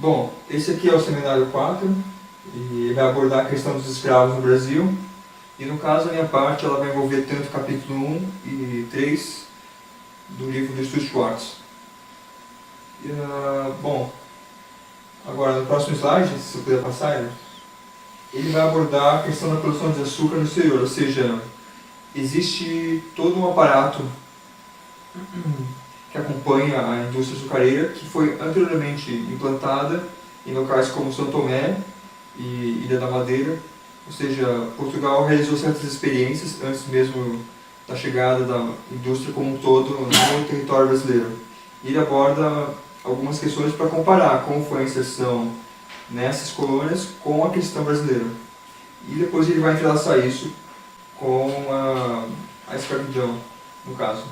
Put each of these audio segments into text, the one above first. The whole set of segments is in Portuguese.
Bom, esse aqui é o seminário 4 e vai abordar a questão dos escravos no Brasil. E no caso, a minha parte ela vai envolver tanto o capítulo 1 e 3 do livro do Stuart Schwartz. Bom, agora no próximo slide, se eu puder passar, ele vai abordar a questão da produção de açúcar no exterior, ou seja, existe todo um aparato que acompanha a indústria açucareira, que foi anteriormente implantada em locais como São Tomé e Ilha da Madeira. Ou seja, Portugal realizou certas experiências antes mesmo da chegada da indústria como um todo no território brasileiro. Ele aborda algumas questões para comparar como foi a inserção nessas colônias com a questão brasileira. E depois ele vai entrelaçar isso com a escravidão, no caso.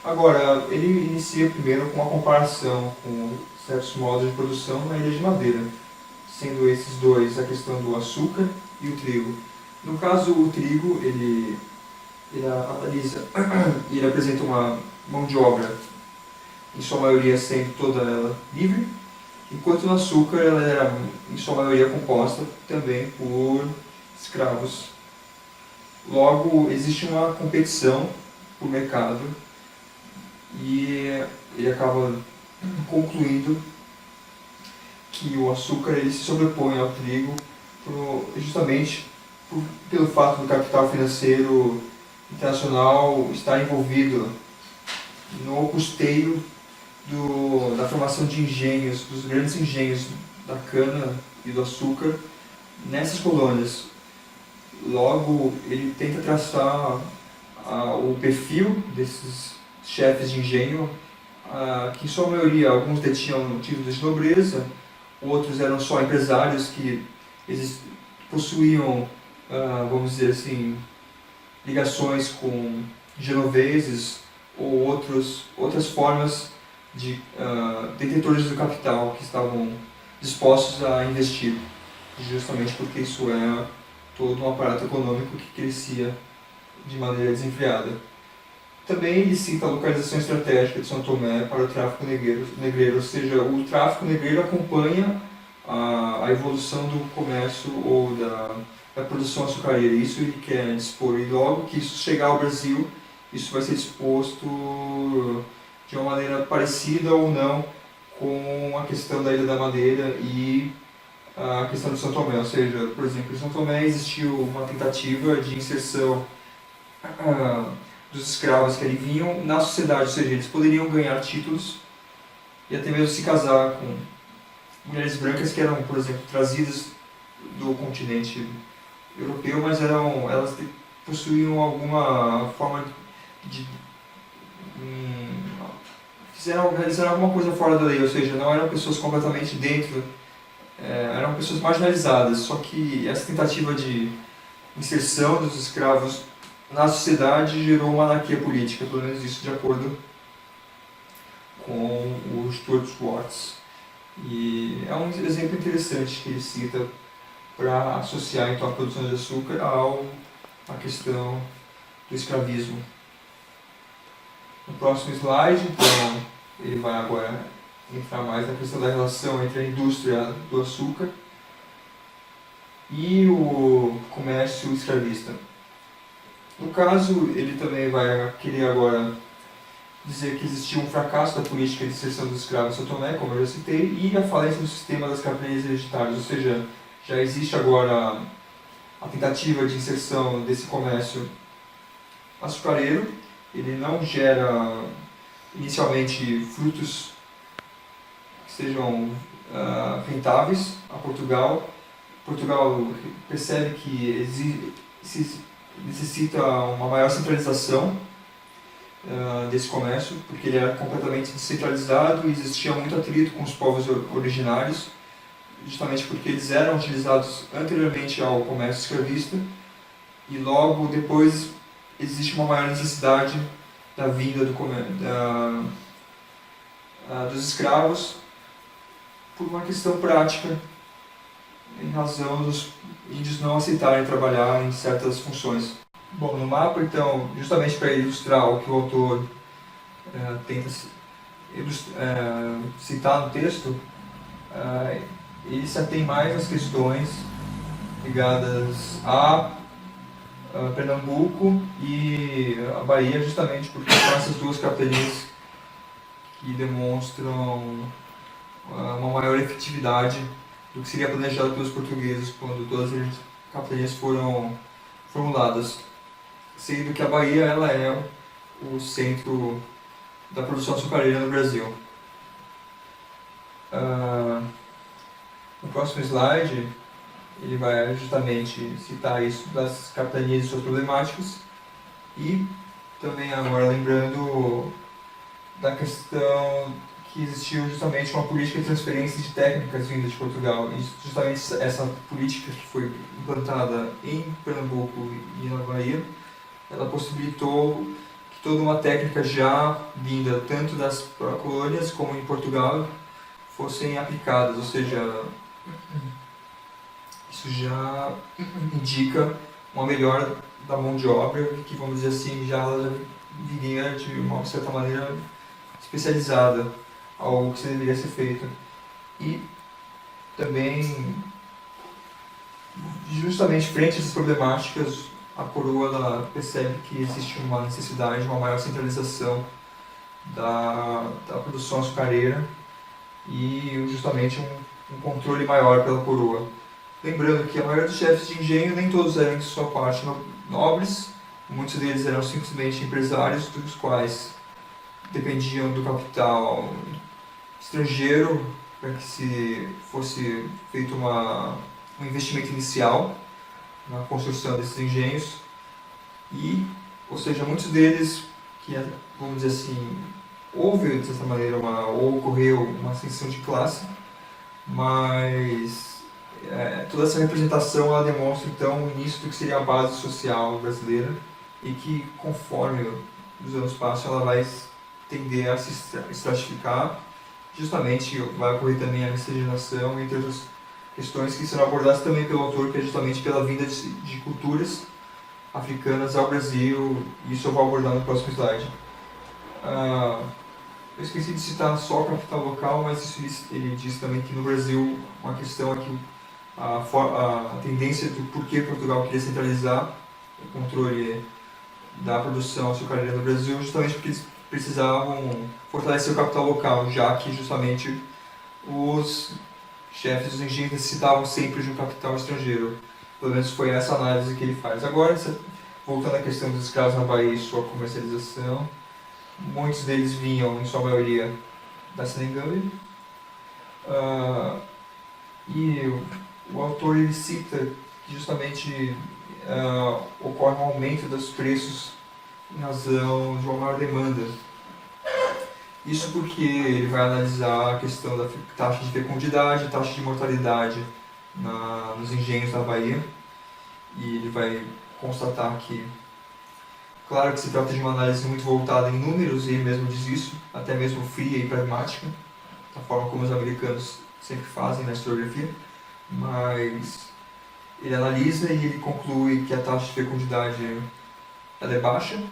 Agora, ele inicia primeiro com uma comparação com certos modos de produção na Ilha de Madeira, sendo esses dois a questão do açúcar e o trigo. No caso, o trigo, ele analisa e ele apresenta uma mão de obra, em sua maioria sendo toda ela livre, enquanto no açúcar ela era, em sua maioria, composta também por escravos. Logo, existe uma competição por mercado e ele acaba concluindo que o açúcar ele se sobrepõe ao trigo justamente pelo fato do capital financeiro internacional estar envolvido no custeio da formação de engenhos, dos grandes engenhos da cana e do açúcar nessas colônias. Logo, ele tenta traçar o perfil desses chefes de engenho, que em sua maioria, alguns detinham títulos de nobreza, outros eram só empresários que possuíam, vamos dizer assim, ligações com genoveses ou outras formas de detentores do capital que estavam dispostos a investir, justamente porque isso é todo um aparato econômico que crescia de maneira desenfreada. Também ele cita a localização estratégica de São Tomé para o tráfico negreiro, ou seja, o tráfico negreiro acompanha a evolução do comércio ou da produção açucareira. Isso ele quer dispor, e logo que isso chegar ao Brasil, isso vai ser disposto de uma maneira parecida ou não com a questão da Ilha da Madeira e a questão de São Tomé. Ou seja, por exemplo, em São Tomé existiu uma tentativa de inserção dos escravos que ali vinham na sociedade, ou seja, eles poderiam ganhar títulos e até mesmo se casar com mulheres brancas que eram, por exemplo, trazidas do continente europeu, mas elas possuíam alguma forma de realizaram alguma coisa fora da lei, ou seja, não eram pessoas completamente dentro, eram pessoas marginalizadas. Só que essa tentativa de inserção dos escravos na sociedade gerou uma anarquia política, pelo menos isso de acordo com o Stuart Schwartz. E é um exemplo interessante que ele cita para associar então a produção de açúcar à questão do escravismo. No próximo slide, então, ele vai agora entrar mais na questão da relação entre a indústria do açúcar e o comércio escravista. No caso, ele também vai querer agora dizer que existiu um fracasso da política de inserção dos escravos em São Tomé, como eu já citei, e a falência do sistema das capitanias hereditárias, ou seja, já existe agora a tentativa de inserção desse comércio açucareiro. Ele não gera inicialmente frutos que sejam rentáveis a Portugal. Portugal percebe que necessita uma maior centralização desse comércio, porque ele era completamente descentralizado e existia muito atrito com os povos originários, justamente porque eles eram utilizados anteriormente ao comércio escravista, e logo depois existe uma maior necessidade da vinda dos escravos por uma questão prática, em razão dos índios não aceitarem trabalhar em certas funções. Bom, no mapa, então, justamente para ilustrar o que o autor tenta citar no texto, ele se atém mais às questões ligadas a Pernambuco e a Bahia, justamente porque são essas duas capitanias que demonstram uma maior efetividade do que seria planejado pelos portugueses quando todas as capitanias foram formuladas, sendo que a Bahia ela é o centro da produção açucareira no Brasil. No próximo slide, ele vai justamente citar isso das capitanias e suas problemáticas e também agora lembrando da questão que existiu justamente uma política de transferência de técnicas vindas de Portugal e justamente essa política que foi implantada em Pernambuco e na Bahia, ela possibilitou que toda uma técnica já vinda tanto das colônias como em Portugal fossem aplicadas, ou seja, isso já indica uma melhora da mão de obra, que vamos dizer assim, já viria de uma certa maneira especializada ao que deveria ser feito. E também, justamente frente a essas problemáticas, a coroa ela percebe que existe uma necessidade de uma maior centralização da produção açucareira e justamente um controle maior pela coroa. Lembrando que a maioria dos chefes de engenho, nem todos eram em sua parte nobres, muitos deles eram simplesmente empresários, dos quais dependiam do capital estrangeiro para que se fosse feito um investimento inicial na construção desses engenhos. E, ou seja, muitos deles, que vamos dizer assim, houve de certa maneira ou ocorreu uma ascensão de classe, mas toda essa representação ela demonstra então o início do que seria a base social brasileira e que conforme os anos passam ela vai tender a se estratificar, justamente vai ocorrer também a miscigenação entre outras questões que serão abordadas também pelo autor, que é justamente pela vinda de culturas africanas ao Brasil, e isso eu vou abordar no próximo slide. Eu esqueci de citar só a capital local, mas isso ele diz também que no Brasil uma questão é que a tendência do porquê Portugal queria centralizar o controle da produção açucareira no Brasil, justamente porque eles precisavam fortalecer o capital local, já que justamente os chefes dos engenhos necessitavam sempre de um capital estrangeiro. Pelo menos foi essa análise que ele faz. Agora, voltando à questão dos escravos na Bahia e sua comercialização, muitos deles vinham, em sua maioria, da Senegâmbia. E o autor ele cita que justamente ocorre um aumento dos preços em razão de uma maior demanda. Isso porque ele vai analisar a questão da taxa de fecundidade, taxa de mortalidade nos engenhos da Bahia, e ele vai constatar que, claro que se trata de uma análise muito voltada em números, e ele mesmo diz isso, até mesmo fria e pragmática, da forma como os americanos sempre fazem na historiografia, mas ele analisa e ele conclui que a taxa de fecundidade ela é baixa,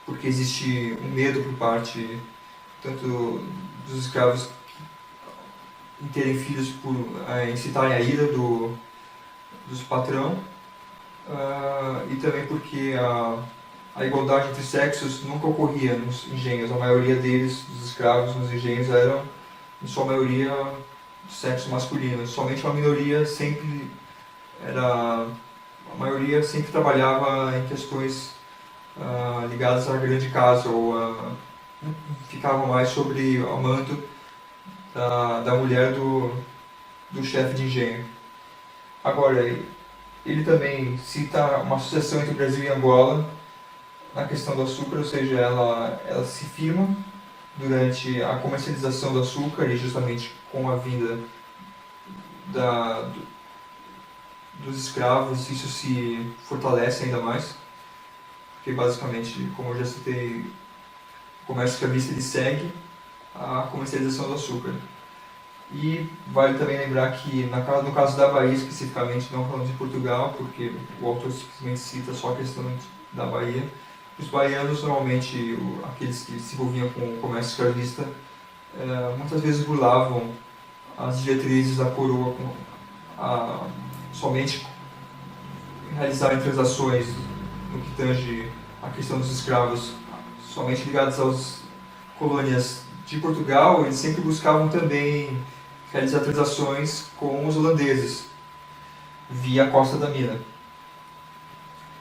porque existe um medo por parte tanto dos escravos em terem filhos por incitarem a ira dos patrão, e também porque a igualdade entre sexos nunca ocorria nos engenhos. A maioria deles, dos escravos nos engenhos, eram, em sua maioria, do sexo masculino. Somente uma minoria sempre a maioria sempre trabalhava em questões ligadas à grande casa, ou ficava mais sobre o manto da mulher do chefe de engenho. Agora, ele também cita uma associação entre o Brasil e Angola na questão do açúcar, ou seja, ela se firma durante a comercialização do açúcar e justamente com a vinda dos escravos, isso se fortalece ainda mais, porque basicamente, como eu já citei, o comércio escravista ele segue a comercialização do açúcar. E vale também lembrar que, no caso da Bahia especificamente, não falando de Portugal, porque o autor simplesmente cita só a questão da Bahia, os baianos, normalmente, aqueles que se envolviam com o comércio escravista, muitas vezes burlavam as diretrizes da coroa somente realizarem transações no que tange a questão dos escravos somente ligadas às colônias de Portugal, eles sempre buscavam também realizar transações com os holandeses via a Costa da Mina.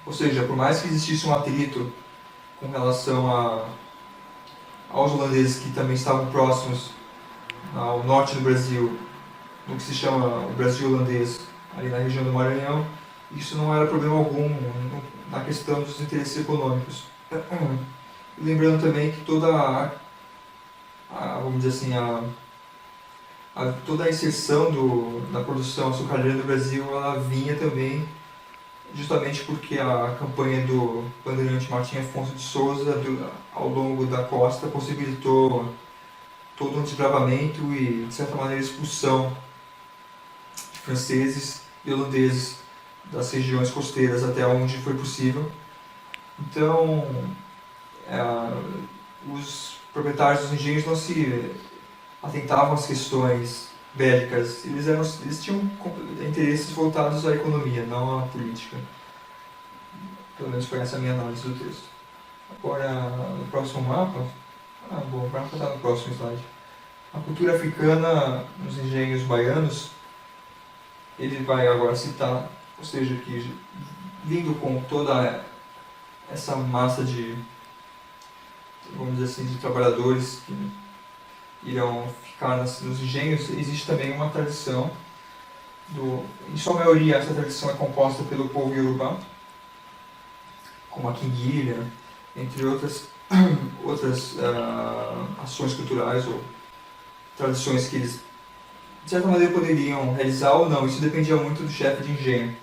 Ou seja, por mais que existisse um atrito com relação aos holandeses que também estavam próximos ao norte do Brasil, no que se chama o Brasil holandês, ali na região do Maranhão, isso não era problema algum na questão dos interesses econômicos. Lembrando também que vamos dizer assim, toda a inserção da produção açucareira no Brasil, ela vinha também justamente porque a campanha do bandeirante Martim Afonso de Souza ao longo da costa possibilitou todo um desbravamento e, de certa maneira, expulsão de franceses e holandeses das regiões costeiras até onde foi possível. Então, os proprietários dos engenhos não se atentavam às questões bélicas, eles tinham interesses voltados à economia, não à política. Pelo menos foi essa a minha análise do texto. Agora, no próximo mapa, o mapa está no próximo slide. A cultura africana nos engenhos baianos, ele vai agora citar, ou seja, que vindo com toda essa massa de, vamos dizer assim, de trabalhadores que irão ficar nos engenhos, existe também uma tradição, em sua maioria essa tradição é composta pelo povo Yorubá, como a quinguilha, entre outras ações culturais ou tradições que eles, de certa maneira, poderiam realizar ou não. Isso dependia muito do chefe de engenho.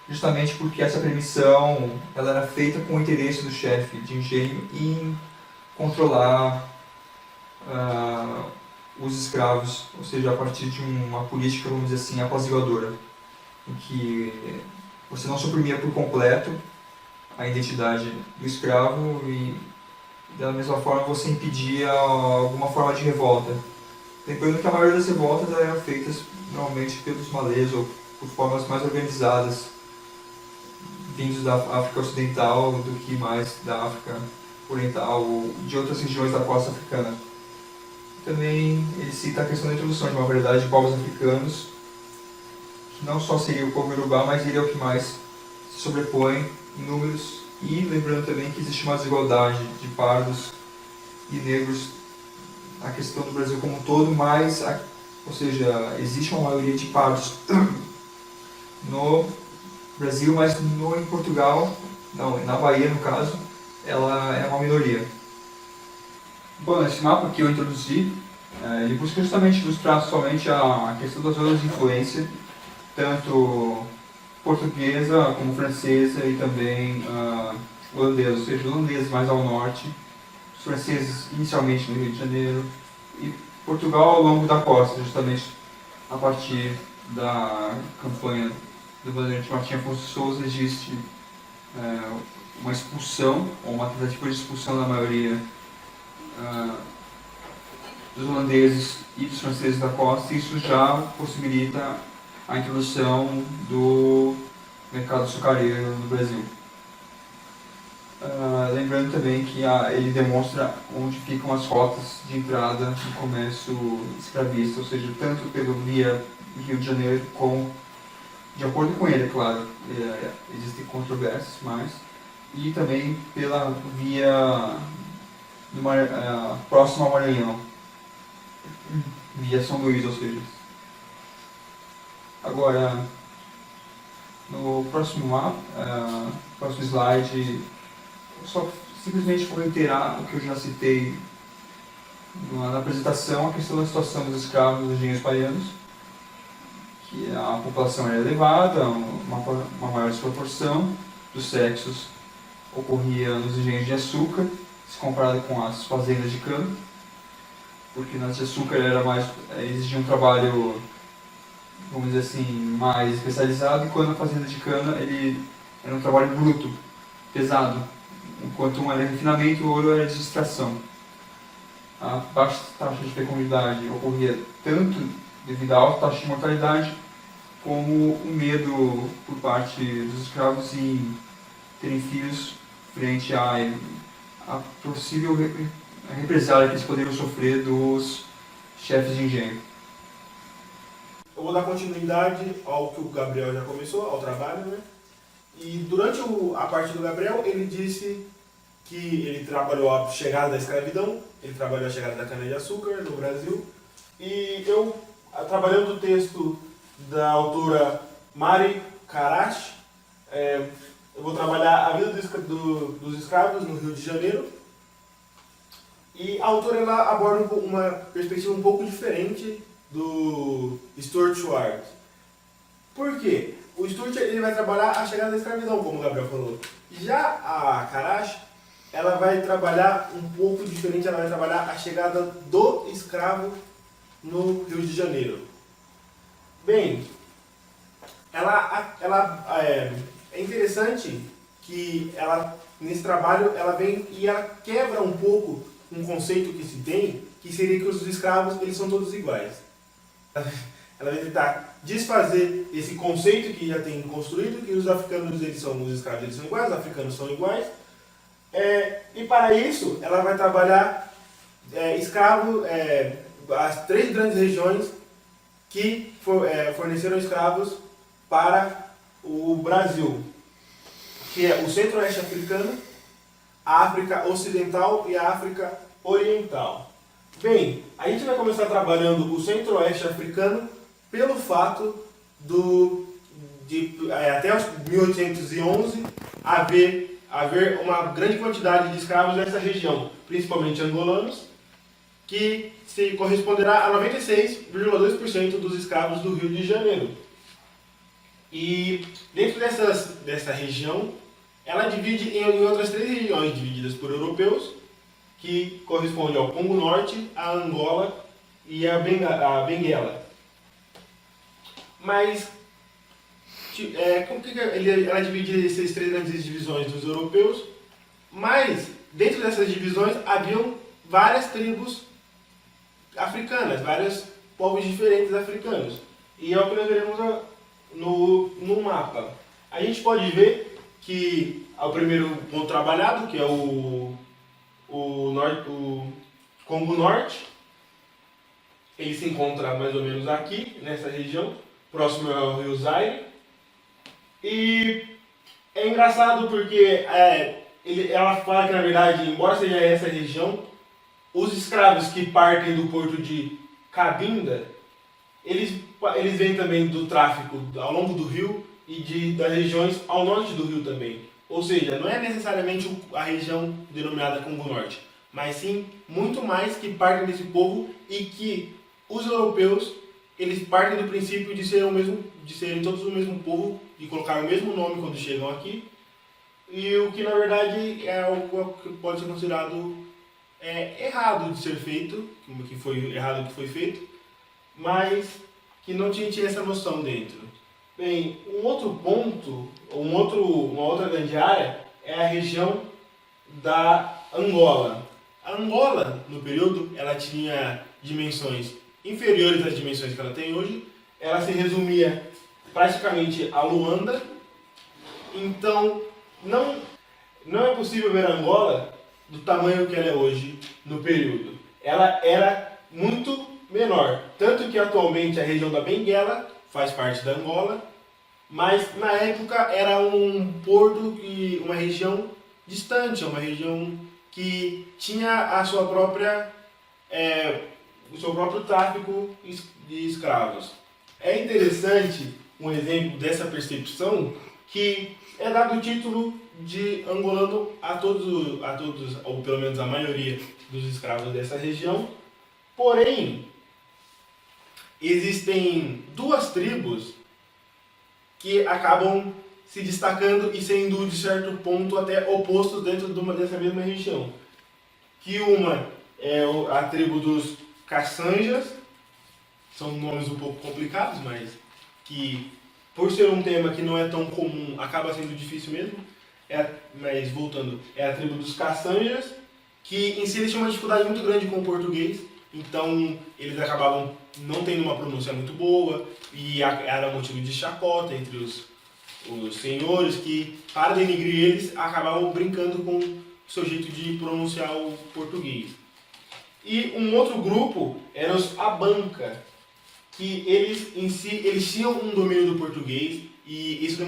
Justamente porque essa permissão ela era feita com o interesse do chefe de engenho em controlar os escravos, ou seja, a partir de uma política, vamos dizer assim, apaziguadora, em que você não suprimia por completo a identidade do escravo e, da mesma forma, você impedia alguma forma de revolta. Lembrando que a maioria das revoltas eram feitas normalmente pelos malês ou por formas mais organizadas, vindos da África Ocidental do que mais da África Oriental ou de outras regiões da costa africana. Também ele cita a questão da introdução de uma variedade de povos africanos, que não só seria o povo Yorubá, mas ele é o que mais se sobrepõe em números. E lembrando também que existe uma desigualdade de pardos e negros na questão do Brasil como um todo, ou seja, existe uma maioria de pardos no Brasil, mas em Portugal, não, na Bahia no caso, ela é uma minoria. Bom, esse mapa que eu introduzi, ele busca justamente ilustrar somente a questão das zonas de influência, tanto portuguesa como francesa e também holandesa, ou seja, holandeses mais ao norte, os franceses inicialmente no Rio de Janeiro e Portugal ao longo da costa, justamente a partir da campanha do bandeirante Martim Afonso de Souza existe uma expulsão, ou uma tentativa de expulsão da maioria dos holandeses e dos franceses da costa, e isso já possibilita a introdução do mercado açucareiro no Brasil. Lembrando também que ele demonstra onde ficam as rotas de entrada do comércio escravista, ou seja, tanto pelo via Rio de Janeiro, de acordo com ele, é claro, existem controvérsias, e também pela via próxima ao Maranhão, via São Luís, ou seja. Agora, no próximo mapa, próximo slide, eu só simplesmente vou reiterar o que eu já citei na apresentação, a questão da situação dos escravos dos engenhos baianos, que a população era elevada, uma maior desproporção dos sexos ocorria nos engenhos de açúcar, se comparado com as fazendas de cana, porque nas de açúcar exigia um trabalho, vamos dizer assim, mais especializado, enquanto na fazenda de cana ele era um trabalho bruto, pesado, enquanto um era refinamento e o outro era de extração. a baixa taxa de fecundidade ocorria tanto devido à alta taxa de mortalidade, como o medo por parte dos escravos em terem filhos frente à possível represália que eles poderiam sofrer dos chefes de engenho. Eu vou dar continuidade ao que o Gabriel já começou, ao trabalho, né? E durante a parte do Gabriel, ele disse que ele trabalhou a chegada da escravidão, ele trabalhou a chegada da cana-de-açúcar no Brasil, e eu, trabalhando o texto da autora Mari Karash, eu vou trabalhar a vida dos escravos no Rio de Janeiro, e a autora ela aborda uma perspectiva um pouco diferente do Stuart Ward. Por quê? O Stuart ele vai trabalhar a chegada da escravidão, como o Gabriel falou. Já a Karash, ela vai trabalhar um pouco diferente, ela vai trabalhar a chegada do escravo no Rio de Janeiro. Bem, é interessante que ela, nesse trabalho, ela vem e ela quebra um pouco um conceito que se tem, que seria que os escravos eles são todos iguais. Ela vai tentar desfazer esse conceito que já tem construído, que os africanos eles são, os escravos eles são iguais, os africanos são iguais. E para isso, ela vai trabalhar as 3 grandes regiões que forneceram escravos para o Brasil, que é o Centro-Oeste africano, a África Ocidental e a África Oriental. Bem, a gente vai começar trabalhando o Centro-Oeste africano pelo fato até os 1811 haver uma grande quantidade de escravos nessa região, principalmente angolanos, que se corresponderá a 96,2% dos escravos do Rio de Janeiro. E dentro dessa região, ela divide em outras 3 regiões divididas por europeus, que correspondem ao Congo Norte, a Angola e a Benguela. Mas como que ela divide essas 3 grandes divisões dos europeus? Mas dentro dessas divisões haviam várias tribos africanas, vários povos diferentes africanos. E é o que nós veremos no mapa. A gente pode ver que o primeiro ponto trabalhado, que é o Congo Norte, ele se encontra mais ou menos aqui, nessa região, próximo ao Rio Zaire. E é engraçado porque ela fala que, na verdade, embora seja essa região, os escravos que partem do porto de Cabinda, eles vêm também do tráfico ao longo do rio e das regiões ao norte do rio também. Ou seja, não é necessariamente a região denominada Congo Norte, mas sim muito mais que partem desse povo, e que os europeus eles partem do princípio de serem todos o mesmo povo, de colocar o mesmo nome quando chegam aqui, e o que na verdade é algo que pode ser considerado errado de ser feito, que foi errado que foi feito, mas que não tinha essa noção dentro. Bem, um outro ponto, uma outra grande área é a região da Angola. A Angola, no período, ela tinha dimensões inferiores às dimensões que ela tem hoje. Ela se resumia praticamente a Luanda. Então, não é possível ver a Angola do tamanho que ela é hoje no período. Ela era muito menor, tanto que atualmente a região da Benguela faz parte da Angola, mas na época era um porto e uma região distante, uma região que tinha a sua própria, o seu próprio tráfico de escravos. É interessante um exemplo dessa percepção, que é dado o título de angolano a todos, ou pelo menos a maioria dos escravos dessa região. Porém, existem 2 tribos que acabam se destacando e sendo, de certo ponto, até opostos dentro dessa mesma região. Que uma é a tribo dos Caçanjas, são nomes um pouco complicados, mas que, por ser um tema que não é tão comum, acaba sendo difícil mesmo. Mas voltando, é a tribo dos Caçanjas, que em si eles tinham uma dificuldade muito grande com o português, então eles acabavam não tendo uma pronúncia muito boa, e era motivo de chacota entre os senhores, que para denigrir eles acabavam brincando com o seu jeito de pronunciar o português. E um outro grupo eram os Abanca, que eles em si eles tinham um domínio do português, e isso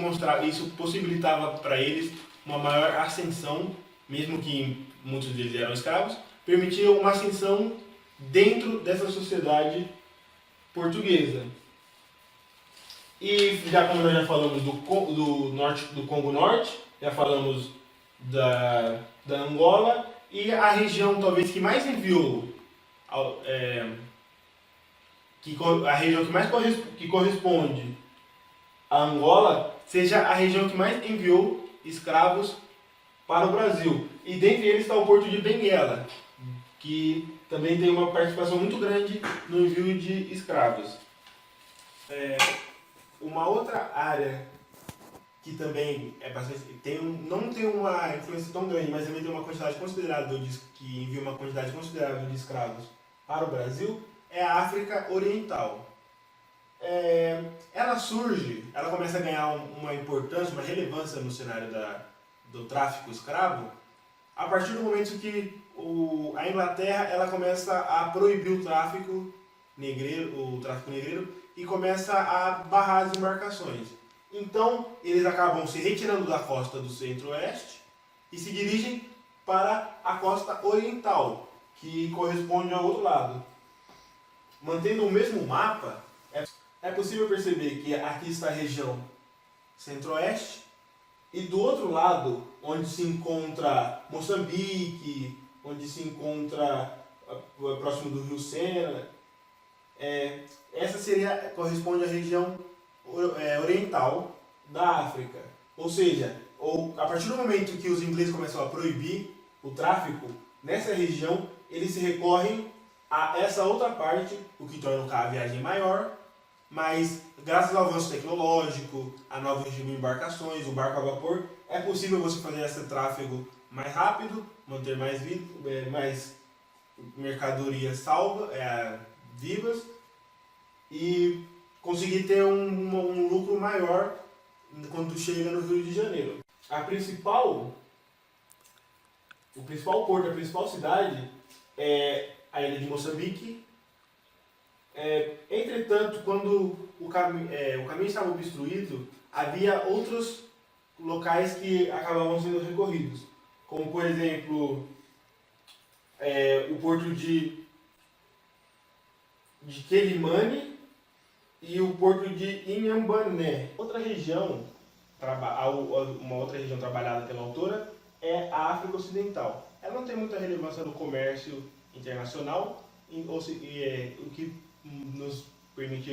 possibilitava para eles uma maior ascensão, mesmo que muitos deles eram escravos, permitia uma ascensão dentro dessa sociedade portuguesa. E já como nós já falamos do Congo Norte, já falamos da Angola, e a região talvez que mais enviou, a região que mais corresponde a Angola, seja a região que mais enviou escravos para o Brasil. E dentre eles está o porto de Benguela, que também tem uma participação muito grande no envio de escravos. Uma outra área que também é bastante, não tem uma influência tão grande, mas também tem uma quantidade considerável que envia uma quantidade considerável de escravos para o Brasil, é a África Oriental. Ela começa a ganhar uma importância, uma relevância no cenário do tráfico escravo a partir do momento que a Inglaterra ela começa a proibir o tráfico negreiro e começa a barrar as embarcações. Então, eles acabam se retirando da costa do centro-oeste e se dirigem para a costa oriental, que corresponde ao outro lado. Mantendo o mesmo mapa, é possível perceber que aqui está a região centro-oeste e do outro lado, onde se encontra Moçambique, onde se encontra próximo do Rio Sena, essa corresponde à região oriental da África. Ou seja, a partir do momento que os ingleses começam a proibir o tráfico nessa região, eles se recorrem a essa outra parte, o que torna a viagem maior, mas graças ao avanço tecnológico, a novo regime de embarcações, o barco a vapor, é possível você fazer esse tráfego mais rápido, manter mais mercadorias vivas e conseguir ter um lucro maior quando chega no Rio de Janeiro. O principal porto, a principal cidade é a ilha de Moçambique. Entretanto, quando o caminho estava obstruído, havia outros locais que acabavam sendo recorridos, como por exemplo o porto de Quelimane e o porto de Inhambané. Uma outra região trabalhada pela autora é a África Ocidental. Ela não tem muita relevância no comércio internacional, o que nos permite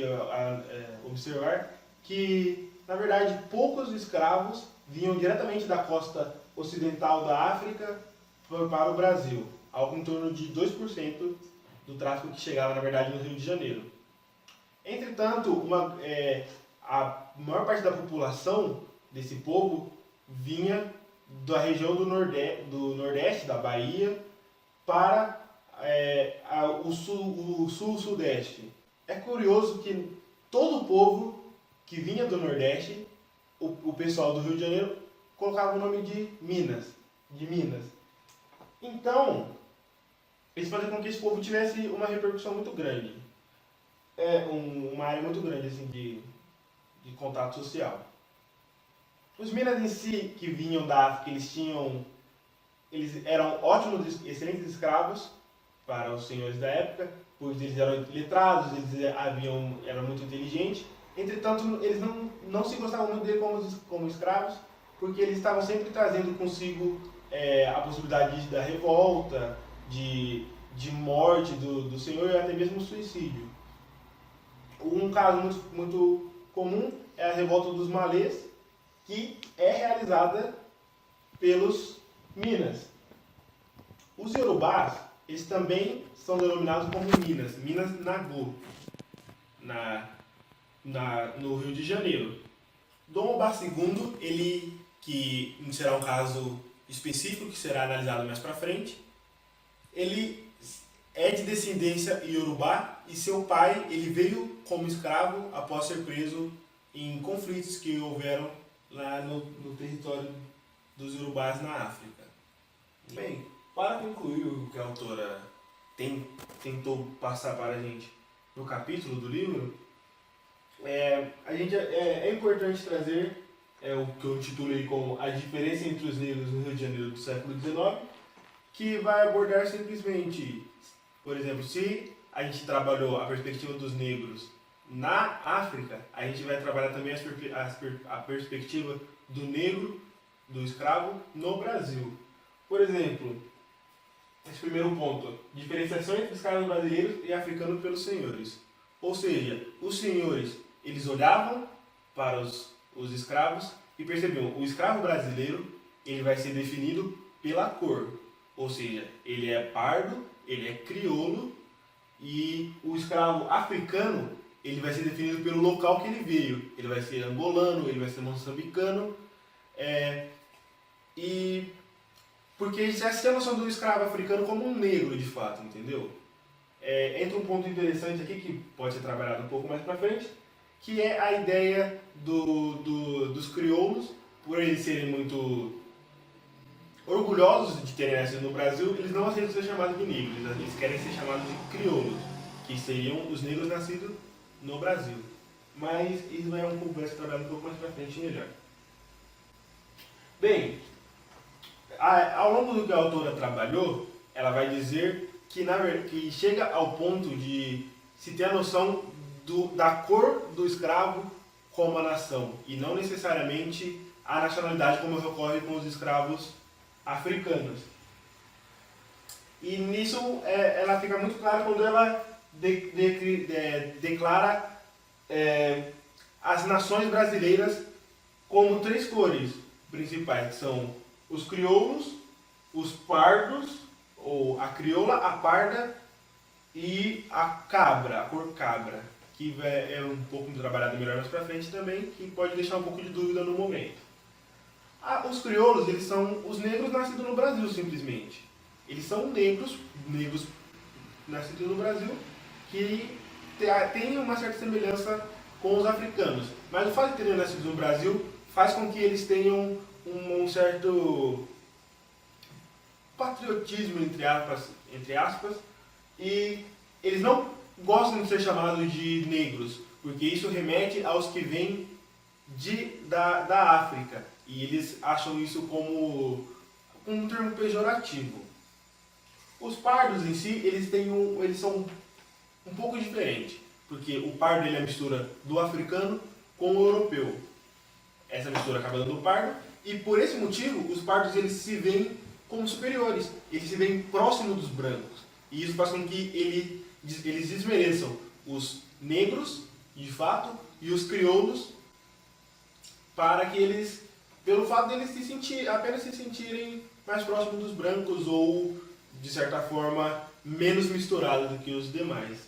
observar que, na verdade, poucos escravos vinham diretamente da costa ocidental da África para o Brasil, algo em torno de 2% do tráfico que chegava, na verdade, no Rio de Janeiro. Entretanto, a maior parte da população desse povo vinha da região do Nordeste, da Bahia, para o Sul-Sudeste. É curioso que todo o povo que vinha do Nordeste, o pessoal do Rio de Janeiro, colocava o nome de Minas. Então, isso fazia com que esse povo tivesse uma repercussão muito grande. Uma área muito grande assim, de contato social. Os Minas em si, que vinham da África, eles eram ótimos, excelentes escravos para os senhores da época, pois eles eram letrados, eram muito inteligentes. Entretanto, eles não se gostavam muito dele como escravos, porque eles estavam sempre trazendo consigo a possibilidade da revolta, de morte do senhor e até mesmo suicídio. Um caso muito comum é a revolta dos malês, que é realizada pelos Minas. Os Yorubás, eles também são denominados como Minas Nagô, no Rio de Janeiro. Dom Obá II, que será um caso específico que será analisado mais para frente, ele é de descendência iorubá e seu pai ele veio como escravo após ser preso em conflitos que houveram lá no território dos iorubás na África. Bem, para concluir o que a autora tentou passar para a gente no capítulo do livro, é importante trazer o que eu intitulei como A Diferença entre os Negros no Rio de Janeiro do século XIX, que vai abordar simplesmente, por exemplo, se a gente trabalhou a perspectiva dos negros na África, a gente vai trabalhar também a perspectiva do negro, do escravo, no Brasil. Por exemplo, esse primeiro ponto, diferenciação entre escravos brasileiros e africanos pelos senhores. Ou seja, os senhores, eles olhavam para os escravos e percebiam, o escravo brasileiro, ele vai ser definido pela cor. Ou seja, ele é pardo, ele é crioulo, e o escravo africano, ele vai ser definido pelo local que ele veio. Ele vai ser angolano, ele vai ser moçambicano, e porque já se tem a noção do escravo africano como um negro de fato, entendeu? Entra um ponto interessante aqui que pode ser trabalhado um pouco mais pra frente, que é a ideia dos crioulos, por eles serem muito orgulhosos de terem nascido no Brasil, eles não aceitam ser chamados de negros, eles querem ser chamados de crioulos, que seriam os negros nascidos no Brasil. Mas isso vai ser trabalhado um pouco mais pra frente melhor. Bem, ao longo do que a autora trabalhou, ela vai dizer que chega ao ponto de se ter a noção da cor do escravo como a nação, e não necessariamente a nacionalidade como ocorre com os escravos africanos. E nisso ela fica muito clara quando ela declara as nações brasileiras como 3 cores principais, que são os crioulos, os pardos, ou a crioula, a parda e a cabra, a cor cabra, que é um pouco trabalhado melhor mais pra frente também, que pode deixar um pouco de dúvida no momento. Os crioulos, eles são os negros nascidos no Brasil, simplesmente. Eles são negros nascidos no Brasil, que têm uma certa semelhança com os africanos. Mas o fato de terem nascido no Brasil faz com que eles tenham um certo patriotismo, entre aspas, e eles não gostam de ser chamados de negros, porque isso remete aos que vêm da África, e eles acham isso como um termo pejorativo. Os pardos em si, eles são um pouco diferentes, porque o pardo ele é a mistura do africano com o europeu. Essa mistura acaba dando o pardo, e por esse motivo, os pardos eles se veem como superiores, eles se veem próximos dos brancos, e isso faz com que eles desmereçam os negros, de fato, e os crioulos, para que eles, pelo fato de eles apenas se sentirem mais próximos dos brancos, ou, de certa forma, menos misturados do que os demais.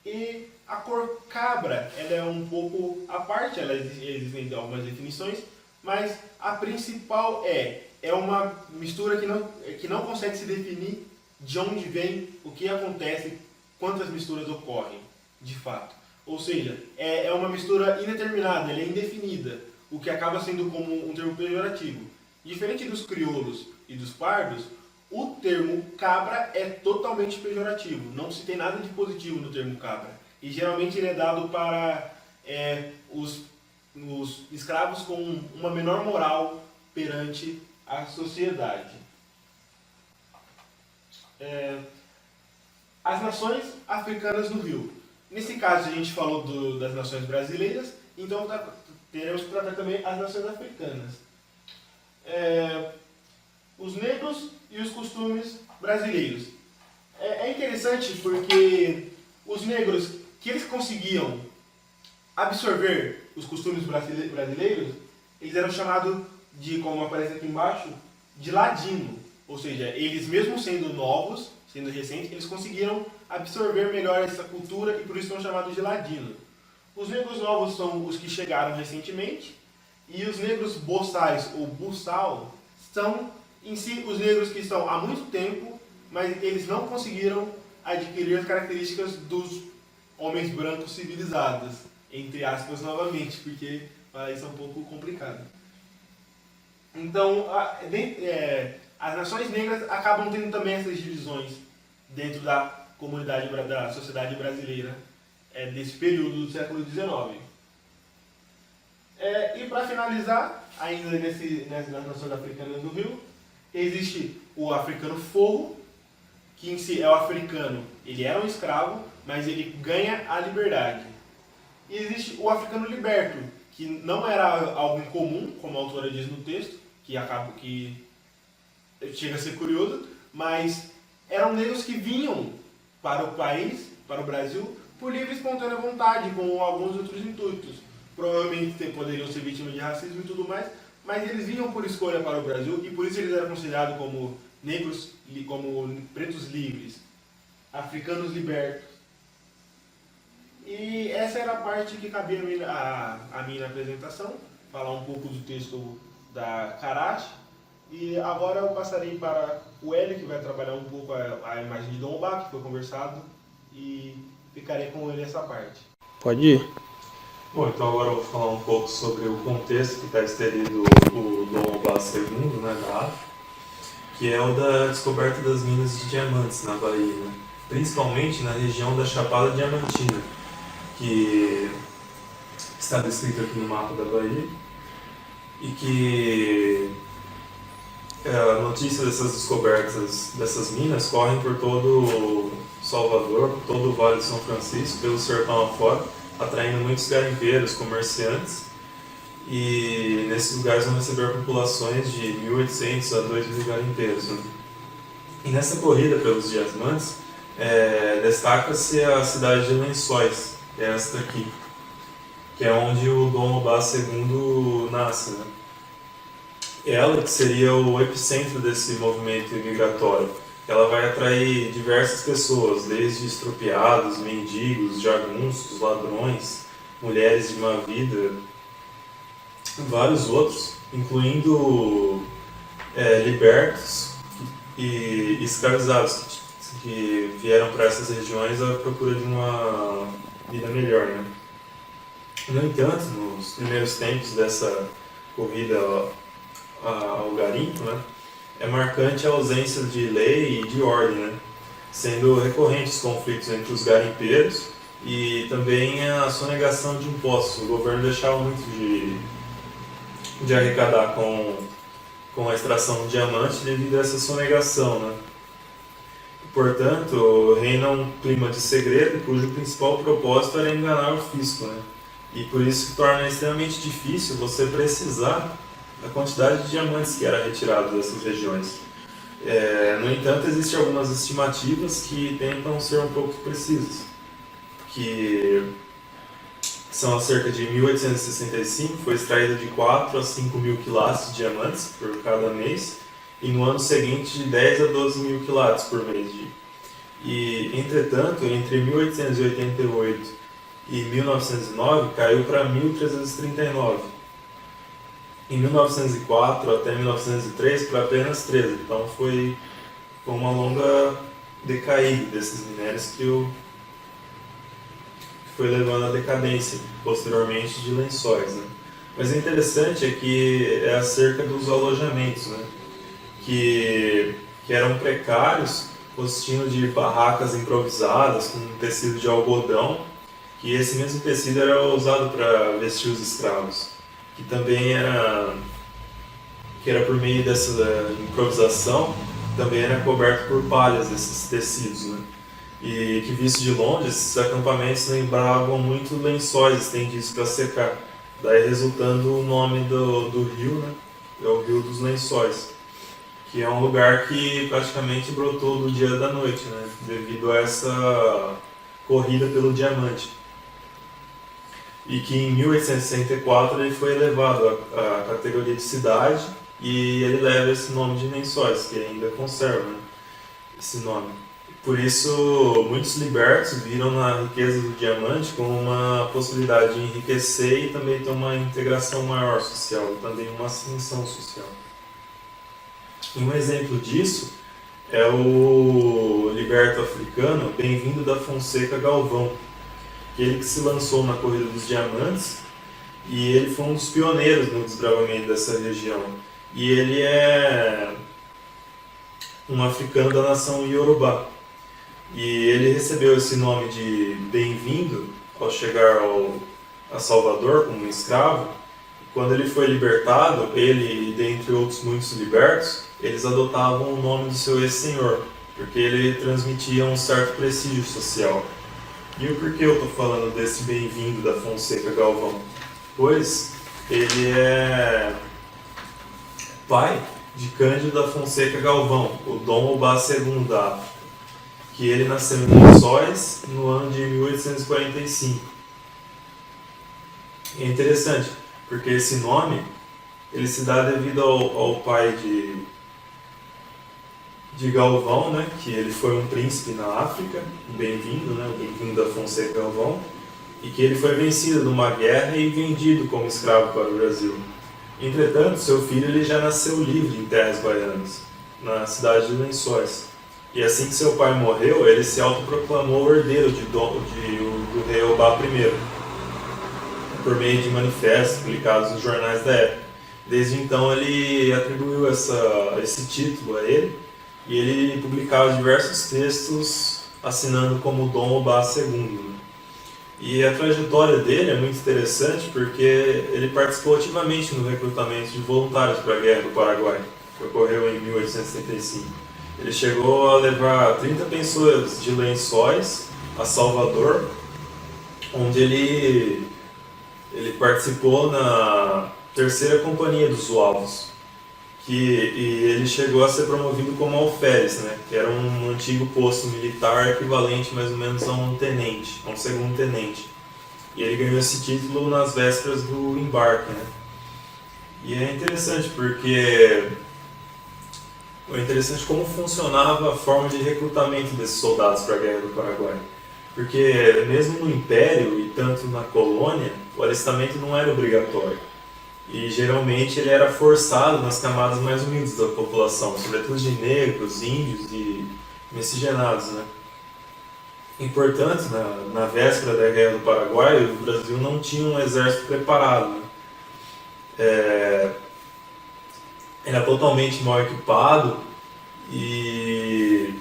E a cor cabra, ela é um pouco à parte, existem algumas definições, mas a principal é uma mistura que não consegue se definir de onde vem, o que acontece, quantas misturas ocorrem, de fato. Ou seja, é uma mistura indeterminada, ela é indefinida, o que acaba sendo como um termo pejorativo. Diferente dos crioulos e dos pardos, o termo cabra é totalmente pejorativo, não se tem nada de positivo no termo cabra. E geralmente ele é dado para os escravos com uma menor moral perante a sociedade. As nações africanas no Rio. Nesse caso a gente falou das nações brasileiras, então teremos que tratar também as nações africanas. Os negros e os costumes brasileiros. É interessante porque os negros, que eles conseguiam absorver os costumes brasileiros, eles eram chamados de, como aparece aqui embaixo, de ladino. Ou seja, eles mesmo sendo novos, sendo recentes, eles conseguiram absorver melhor essa cultura e por isso são chamados de ladino. Os negros novos são os que chegaram recentemente, e os negros boçais ou buçal são em si os negros que estão há muito tempo mas eles não conseguiram adquirir as características dos homens brancos civilizados, entre aspas novamente, porque isso é um pouco complicado. Então, as nações negras acabam tendo também essas divisões dentro da comunidade, da sociedade brasileira desse período do século XIX. E para finalizar, ainda nas nações africanas do Rio, existe o africano forro, que em si é o africano, ele era um escravo, mas ele ganha a liberdade. E existe o africano liberto, que não era algo incomum, como a autora diz no texto, que chega a ser curioso, mas eram negros que vinham para o país, para o Brasil, por livre e espontânea vontade, com alguns outros intuitos. Provavelmente poderiam ser vítimas de racismo e tudo mais, mas eles vinham por escolha para o Brasil e por isso eles eram considerados como negros, como pretos livres, africanos libertos. E essa era a parte que cabia a mim na apresentação, falar um pouco do texto da Karachi. E agora eu passarei para o Hélio, que vai trabalhar um pouco a imagem de Dom Obá, que foi conversado, e ficarei com ele essa parte. Pode ir. Bom, então agora eu vou falar um pouco sobre o contexto que está inserido o Dom Obá II, né, da África, que é o da descoberta das minas de diamantes na Bahia, né? Principalmente na região da Chapada Diamantina, que está descrito aqui no mapa da Bahia, e que a notícia dessas descobertas dessas minas correm por todo Salvador, por todo o Vale de São Francisco, pelo sertão afora, atraindo muitos garimpeiros, comerciantes, e nesses lugares vão receber populações de 1.800 a 2.000 garimpeiros, né? E nessa corrida pelos diamantes, destaca-se a cidade de Lençóis, que é esta aqui, que é onde o Dom Obá II nasce, né? Ela que seria o epicentro desse movimento imigratório. Ela vai atrair diversas pessoas, desde estropiados, mendigos, jagunços, ladrões, mulheres de má vida, vários outros, incluindo libertos e escravizados que vieram para essas regiões à procura de uma vida melhor, né? No entanto, nos primeiros tempos dessa corrida ao garimpo, né, é marcante a ausência de lei e de ordem, né, sendo recorrentes conflitos entre os garimpeiros e também a sonegação de impostos. O governo deixava muito de arrecadar com a extração do diamante devido a essa sonegação, né. Portanto, reina um clima de segredo cujo principal propósito era enganar o fisco, né, e por isso torna extremamente difícil você precisar a quantidade de diamantes que era retirado dessas regiões. No entanto, existem algumas estimativas que tentam ser um pouco precisas, que são cerca de 1865, foi extraído de 4 a 5 mil quilates de diamantes por cada mês, e no ano seguinte de 10 a 12 mil quilates por mês. E, entretanto, entre 1888 e 1909 caiu para 1.339. Em 1904 até 1903 para apenas 13, então foi uma longa decaída desses minérios que foi levando à decadência posteriormente de Lençóis, né? Mas o interessante é que é acerca dos alojamentos, né? que eram precários, consistindo de barracas improvisadas com tecido de algodão, que esse mesmo tecido era usado para vestir os escravos, que também era por meio dessa improvisação, também era coberto por palhas desses tecidos, né? E que, visto de longe, esses acampamentos lembravam muito lençóis estendidos para secar, daí resultando o nome do rio, né? É o Rio dos Lençóis, que é um lugar que praticamente brotou do dia da noite, né? Devido a essa corrida pelo diamante. E que em 1864 ele foi elevado à categoria de cidade e ele leva esse nome de Lençóis, que ainda conserva, né, esse nome. Por isso, muitos libertos viram na riqueza do diamante como uma possibilidade de enriquecer e também ter uma integração maior social, e também uma ascensão social. E um exemplo disso é o liberto africano Bem-vindo da Fonseca Galvão, ele que se lançou na Corrida dos Diamantes, e ele foi um dos pioneiros no desbravamento dessa região. E ele é um africano da nação Yorubá. E ele recebeu esse nome de Bem-vindo ao chegar a Salvador como um escravo. Quando ele foi libertado, ele e dentre outros muitos libertos, eles adotavam o nome do seu ex-senhor, porque ele transmitia um certo prestígio social. E o porquê eu estou falando desse Bem-vindo da Fonseca Galvão? Pois ele é pai de Cândido da Fonseca Galvão, o Dom Obá II da África, que ele nasceu em Lençóis no ano de 1845. E é interessante, porque esse nome ele se dá devido ao pai de Galvão, né, que ele foi um príncipe na África, Bem-vindo, né, o Bem-vindo da Fonseca Galvão, e que ele foi vencido numa guerra e vendido como escravo para o Brasil. Entretanto, seu filho ele já nasceu livre em terras baianas, na cidade de Lençóis. E assim que seu pai morreu, ele se autoproclamou herdeiro do rei Obá I, por meio de manifestos publicados nos jornais da época. Desde então ele atribuiu esse título a ele, e ele publicava diversos textos assinando como Dom Obá II. E a trajetória dele é muito interessante porque ele participou ativamente no recrutamento de voluntários para a Guerra do Paraguai, que ocorreu em 1875. Ele chegou a levar 30 pessoas de Lençóis a Salvador, onde ele participou na 3ª Companhia dos Zuavos, e ele chegou a ser promovido como alferes, né, que era um antigo posto militar equivalente mais ou menos a um tenente, a um segundo tenente. E ele ganhou esse título nas vésperas do embarque, né. E é interessante porque como funcionava a forma de recrutamento desses soldados para a Guerra do Paraguai. Porque mesmo no Império e tanto na colônia, o alistamento não era obrigatório. E geralmente ele era forçado nas camadas mais humildes da população, sobretudo de negros, índios e miscigenados, né? E, portanto, na véspera da Guerra do Paraguai, o Brasil não tinha um exército preparado, né? Era totalmente mal equipado e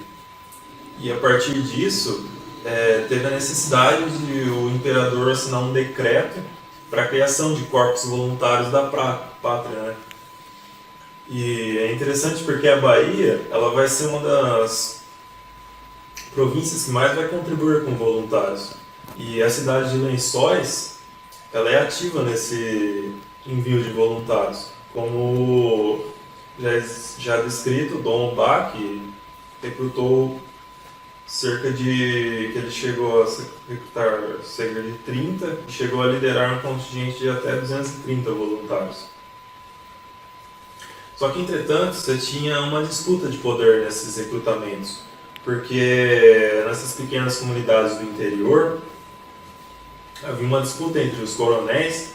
a partir disso teve a necessidade de o imperador assinar um decreto para a criação de corpos voluntários da pátria, né? E é interessante porque a Bahia ela vai ser uma das províncias que mais vai contribuir com voluntários. E a cidade de Lençóis ela é ativa nesse envio de voluntários, como já descrito, Dom Obá, que recrutou que ele chegou a recrutar cerca de 30 e chegou a liderar um contingente de até 230 voluntários. Só que, entretanto, você tinha uma disputa de poder nesses recrutamentos, porque nessas pequenas comunidades do interior havia uma disputa entre os coronéis,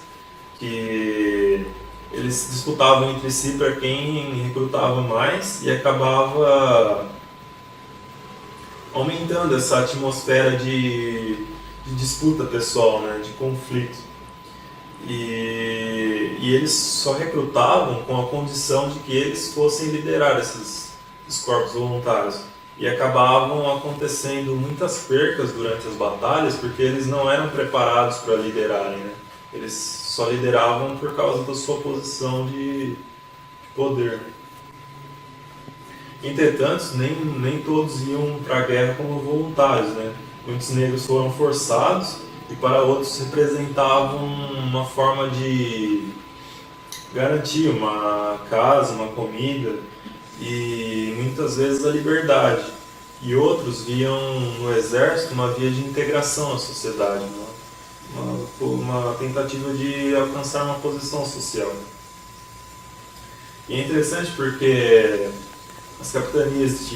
que eles disputavam entre si para quem recrutava mais e acabava aumentando essa atmosfera de disputa pessoal, né, de conflito. E eles só recrutavam com a condição de que eles fossem liderar esses corpos voluntários. E acabavam acontecendo muitas percas durante as batalhas porque eles não eram preparados para liderarem, né? Eles só lideravam por causa da sua posição de poder. Entretanto, nem todos iam para a guerra como voluntários, né? Muitos negros foram forçados e para outros representavam uma forma de garantir uma casa, uma comida e muitas vezes a liberdade. E outros viam no exército uma via de integração à sociedade, né? Uma tentativa de alcançar uma posição social. E é interessante porque as capitanias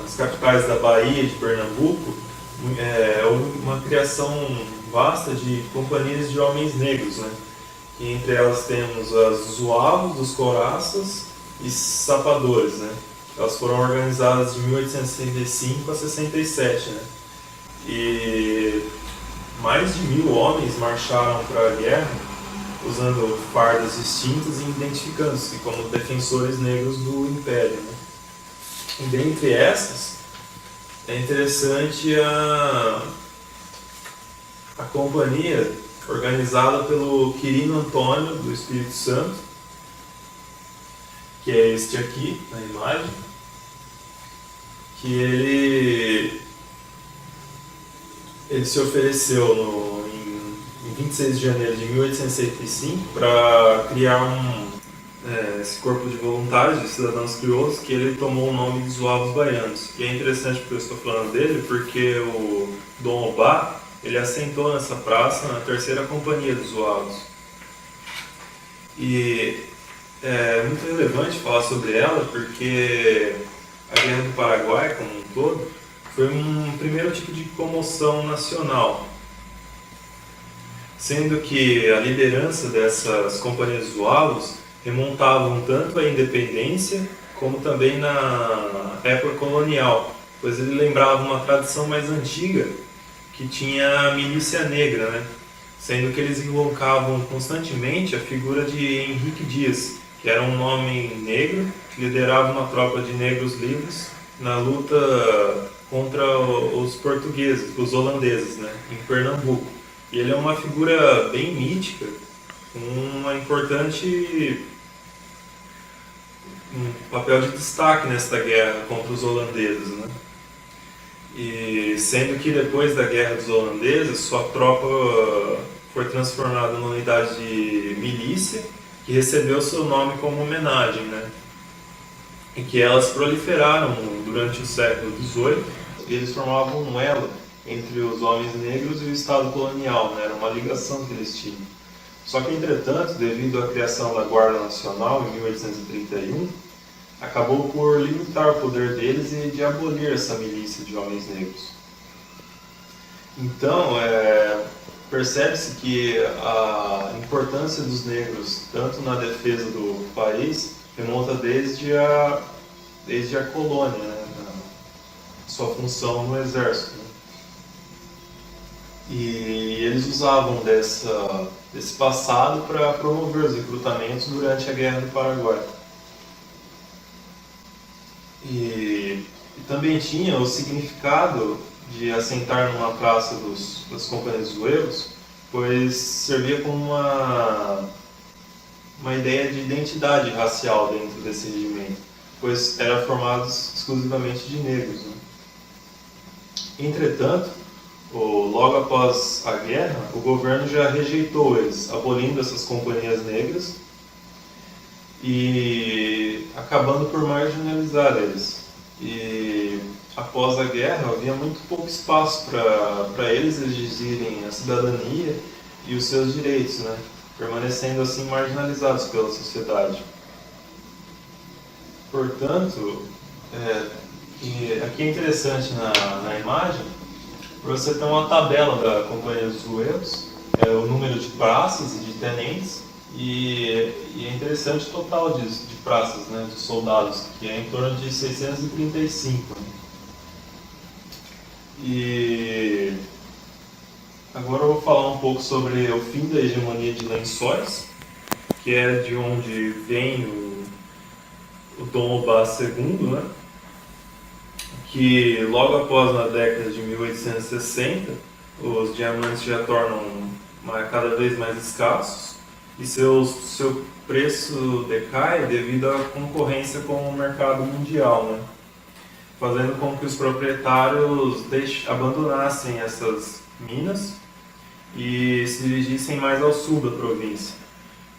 nas capitais da Bahia e de Pernambuco, houve uma criação vasta de companhias de homens negros, né? E entre elas temos as zuavos, os coraças e sapadores, né? elas foram organizadas de 1865 a 67, né? E mais de 1.000 homens marcharam para a guerra usando fardas distintas e identificando-se como defensores negros do Império, né? E dentre essas, é interessante a companhia organizada pelo Quirino Antônio do Espírito Santo, que é este aqui na imagem, que ele se ofereceu em 26 de janeiro de 1865 para criar esse corpo de voluntários, de cidadãos crioulos, que ele tomou o nome de Zouavos Baianos. E é interessante porque eu estou falando dele, porque o Dom Obá, ele assentou nessa praça na terceira companhia dos Zouavos. E é muito relevante falar sobre ela, porque a Guerra do Paraguai, como um todo, foi um primeiro tipo de comoção nacional, sendo que a liderança dessas companhias Zouavos remontavam tanto à independência como também na época colonial, pois ele lembrava uma tradição mais antiga que tinha a milícia negra, né? Sendo que eles invocavam constantemente a figura de Henrique Dias, que era um homem negro que liderava uma tropa de negros livres na luta contra os portugueses, os holandeses, né, em Pernambuco. E ele é uma figura bem mítica, com um papel de destaque nesta guerra contra os holandeses, né? E sendo que depois da Guerra dos Holandeses, sua tropa foi transformada numa unidade de milícia, que recebeu seu nome como homenagem, né? E que elas proliferaram durante o século XVIII, e eles formavam um elo entre os homens negros e o Estado colonial, né? Era uma ligação que eles tinham. Só que, entretanto, devido à criação da Guarda Nacional em 1831, acabou por limitar o poder deles e de abolir essa milícia de homens negros. Então, percebe-se que a importância dos negros, tanto na defesa do país, remonta desde a colônia, né, sua função no exército, né? E eles usavam desse passado para promover os recrutamentos durante a Guerra do Paraguai. E também tinha o significado de assentar numa praça das companhias Zouavos, pois servia como uma ideia de identidade racial dentro desse regimento, pois era formado exclusivamente de negros, né? Entretanto, logo após a guerra, o governo já rejeitou eles, abolindo essas companhias negras e acabando por marginalizar eles. E após a guerra havia muito pouco espaço para eles exigirem a cidadania e os seus direitos, né? Permanecendo assim marginalizados pela sociedade. Portanto, aqui é interessante na imagem, para você ter uma tabela da Companhia dos Zouavos, o número de praças e de tenentes, e é interessante o total de praças, né, de soldados, que é em torno de 635. Né? E agora eu vou falar um pouco sobre o fim da hegemonia de Lençóis, que é de onde vem o Dom Obá II, né? Que logo após, na década de 1860, os diamantes já tornam cada vez mais escassos e seu preço decai devido à concorrência com o mercado mundial, né? Fazendo com que os proprietários abandonassem essas minas e se dirigissem mais ao sul da província.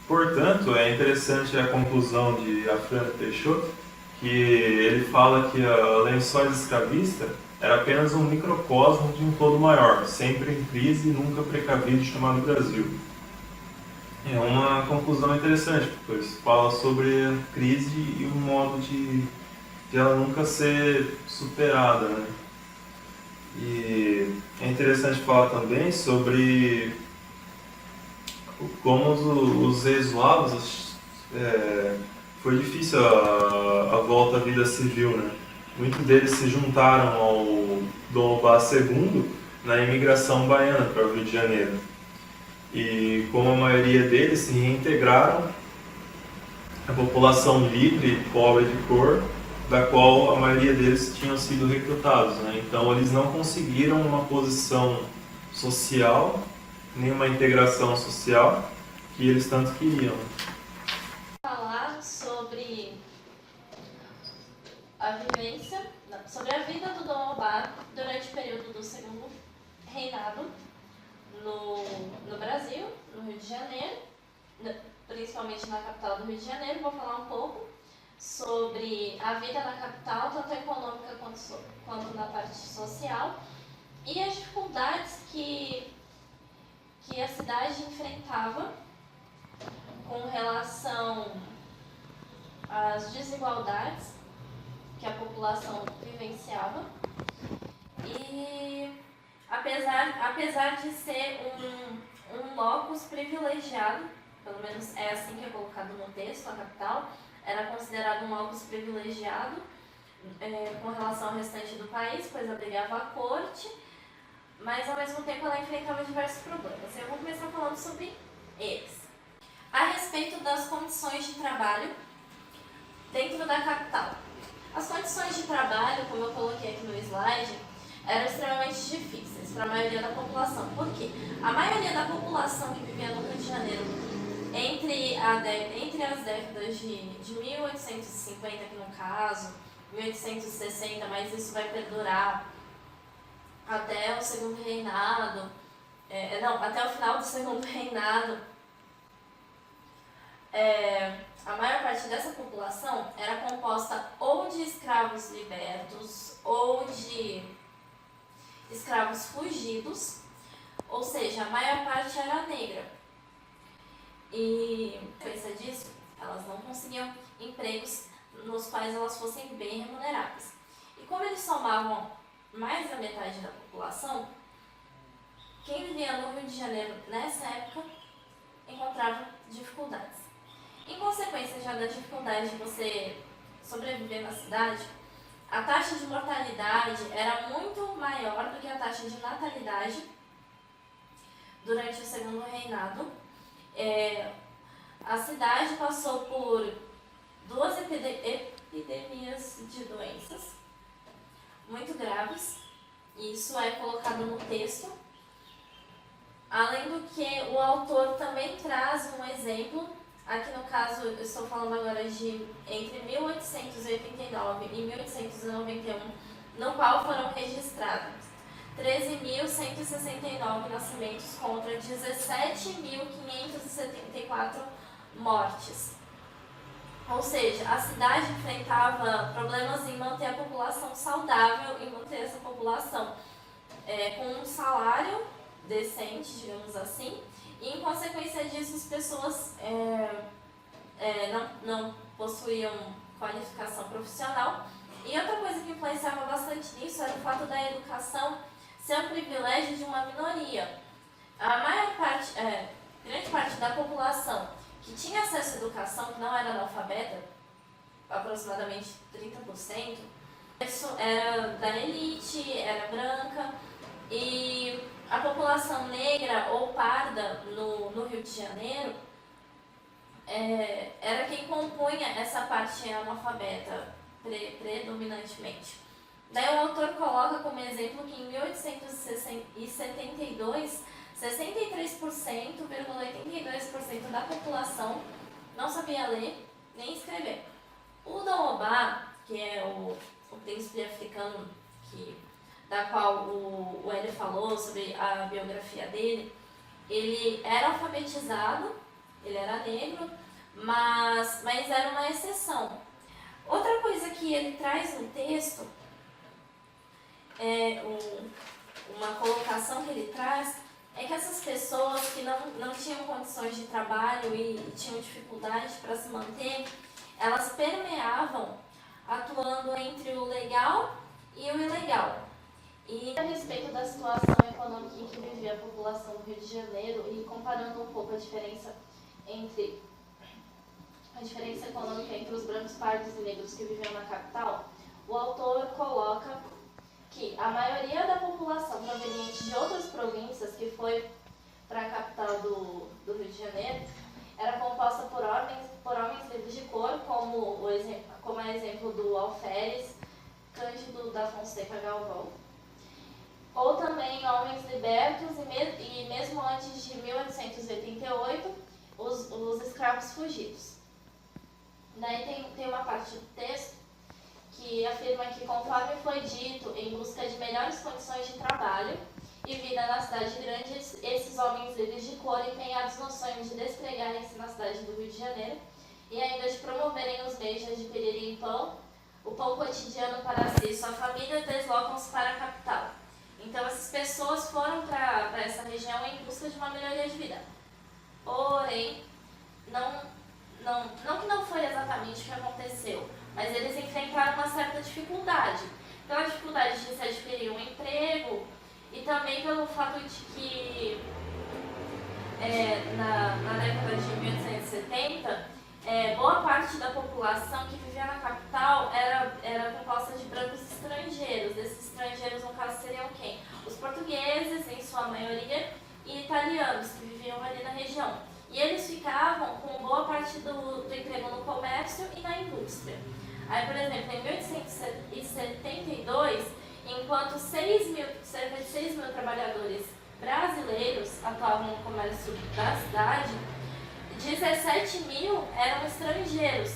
Portanto, é interessante a conclusão de Afrânio Peixoto, que ele fala que a Lençóis escravista era apenas um microcosmo de um todo maior, sempre em crise e nunca precavido, chamado Brasil. É uma conclusão interessante, pois fala sobre a crise e o modo de ela nunca ser superada, né? E é interessante falar também sobre como os ex-Zouavos foi difícil a volta à vida civil, né? Muitos deles se juntaram ao Dom Obá II na imigração baiana para o Rio de Janeiro. E como a maioria deles se reintegraram à população livre, pobre de cor, da qual a maioria deles tinham sido recrutados, né? Então eles não conseguiram uma posição social, nem uma integração social que eles tanto queriam. Falar sobre sobre a vida do Dom Obá durante o período do segundo reinado no Brasil, no Rio de Janeiro, principalmente na capital do Rio de Janeiro. Vou falar um pouco sobre a vida na capital, tanto econômica quanto na parte social, e as dificuldades que a cidade enfrentava com relação às desigualdades que a população vivenciava. E apesar de ser um locus privilegiado, pelo menos é assim que é colocado no texto, a capital era considerado um locus privilegiado com relação ao restante do país, pois abrigava a corte, mas ao mesmo tempo ela enfrentava diversos problemas. Eu vou começar falando sobre eles. A respeito das condições de trabalho dentro da capital. As condições de trabalho, como eu coloquei aqui no slide, eram extremamente difíceis para a maioria da população. Por quê? A maioria da população que vivia no Rio de Janeiro entre as décadas de 1850, aqui no caso, 1860, mas isso vai perdurar até o segundo reinado, até o final do segundo reinado, a maior parte dessa população era composta ou de escravos libertos ou de escravos fugidos, ou seja, a maior parte era negra. E, por disso, elas não conseguiam empregos nos quais elas fossem bem remuneradas. E como eles somavam mais da metade da população, quem vivia no Rio de Janeiro nessa época encontrava dificuldades. Em consequência já da dificuldade de você sobreviver na cidade, a taxa de mortalidade era muito maior do que a taxa de natalidade durante o segundo reinado. A cidade passou por 2 epidemias de doenças muito graves, e isso é colocado no texto. Além do que, o autor também traz um exemplo. Aqui no caso, eu estou falando agora de entre 1889 e 1891, no qual foram registrados 13.169 nascimentos contra 17.574 mortes. Ou seja, a cidade enfrentava problemas em manter a população saudável e manter essa população com um salário decente, digamos assim, e em consequência disso as pessoas não possuíam qualificação profissional. E outra coisa que influenciava bastante nisso era o fato da educação ser um privilégio de uma minoria. A grande parte da população que tinha acesso à educação, que não era analfabeta, aproximadamente 30%, isso era da elite, era branca, e a população negra ou parda no Rio de Janeiro era quem compunha essa parte analfabeta predominantemente. Daí o autor coloca como exemplo que em 1872, 63,82% da população não sabia ler nem escrever. O Dom Obá, que é o príncipe africano da qual o Hélio falou sobre a biografia dele, ele era alfabetizado, ele era negro, mas era uma exceção. Outra coisa que ele traz no texto, uma colocação que ele traz, é que essas pessoas que não tinham condições de trabalho e tinham dificuldade para se manter, elas permeavam, atuando entre o legal e o ilegal. E a respeito da situação econômica em que vivia a população do Rio de Janeiro, e comparando um pouco a diferença entre a diferença econômica entre os brancos, pardos e negros que viviam na capital, o autor coloca que a maioria da população proveniente de outras províncias que foi para a capital do Rio de Janeiro era composta por homens livres de cor, como é exemplo do Alferes, Cândido da Fonseca Galvão, ou também homens libertos e mesmo antes de 1888, os escravos fugidos. Daí tem uma parte do texto que afirma que, conforme foi dito, em busca de melhores condições de trabalho e vida na cidade grande, esses homens livres de cor, empenhados no sonho de despregarem-se na cidade do Rio de Janeiro e ainda de promoverem os meios de adquirirem o pão cotidiano para si e sua família, deslocam-se para a capital. Então, essas pessoas foram para essa região em busca de uma melhoria de vida. Porém, não que não foi exatamente o que aconteceu, mas eles enfrentaram uma certa dificuldade. Pela dificuldade de se adquirir um emprego e também pelo fato de que na década de 1870, boa parte da população que vivia na capital era composta de brancos estrangeiros. Esses estrangeiros, no caso, seriam quem? Os portugueses, em sua maioria, e italianos, que viviam ali na região. E eles ficavam com boa parte do emprego no comércio e na indústria. Aí, por exemplo, em 1872, enquanto cerca de 6 mil trabalhadores brasileiros atuavam no comércio da cidade, 17 mil eram estrangeiros,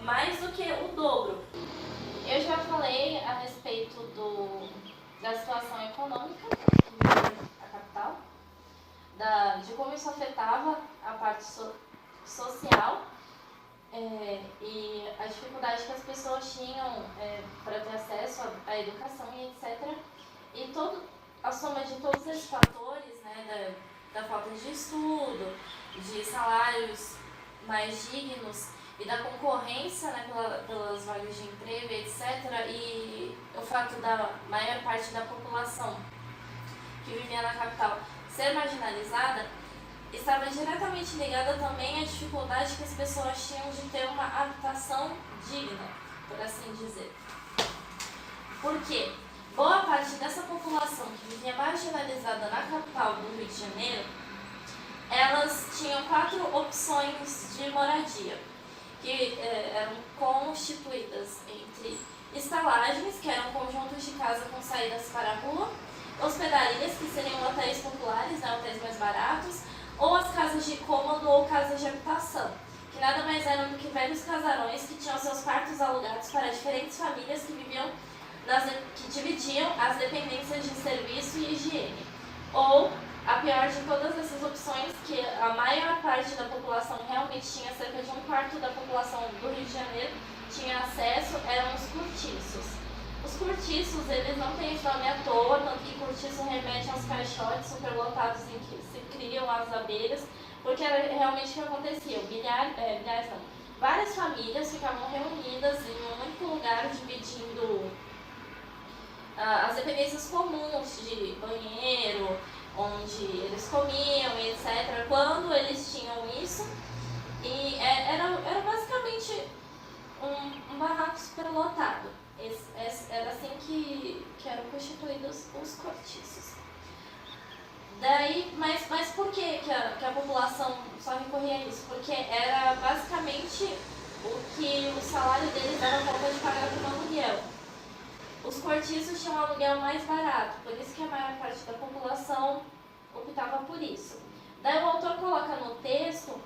mais do que o dobro. Eu já falei a respeito da situação econômica da capital, de como isso afetava a parte social e a dificuldade que as pessoas tinham para ter acesso à educação e etc. E a soma de todos esses fatores, né, da falta de estudo, de salários mais dignos e da concorrência, né, pelas vagas de emprego, etc. E o fato da maior parte da população que vivia na capital ser marginalizada, estava diretamente ligada também à dificuldade que as pessoas tinham de ter uma habitação digna, por assim dizer. Por quê? Boa parte dessa população que vivia marginalizada na capital do Rio de Janeiro, elas tinham 4 opções de moradia, que eram constituídas entre estalagens, que eram conjuntos de casa com saídas para a rua, hospedarias, que seriam hotéis populares, né, hotéis mais baratos, ou as casas de cômodo ou casas de habitação, que nada mais eram do que velhos casarões que tinham seus quartos alugados para diferentes famílias que dividiam as dependências de serviço e higiene. Ou, a pior de todas essas opções, que a maior parte da população realmente tinha, cerca de 1/4 da população do Rio de Janeiro tinha acesso, eram os cortiços. Os cortiços, eles não têm esse nome à toa, tanto que cortiço remete aos caixotes superlotados em que se criam as abelhas, porque era realmente o que acontecia. Várias famílias ficavam reunidas em um único lugar, dividindo as dependências comuns de banheiro, onde eles comiam e etc. Quando eles tinham isso, e era basicamente um barraco superlotado. Era assim que eram constituídos os cortiços. Daí, mas por que a população só recorria a isso? Porque era basicamente o que o salário deles era conta de pagar por um aluguel. Os cortiços tinham um aluguel mais barato, por isso que a maior parte da população optava por isso. Daí o autor coloca no texto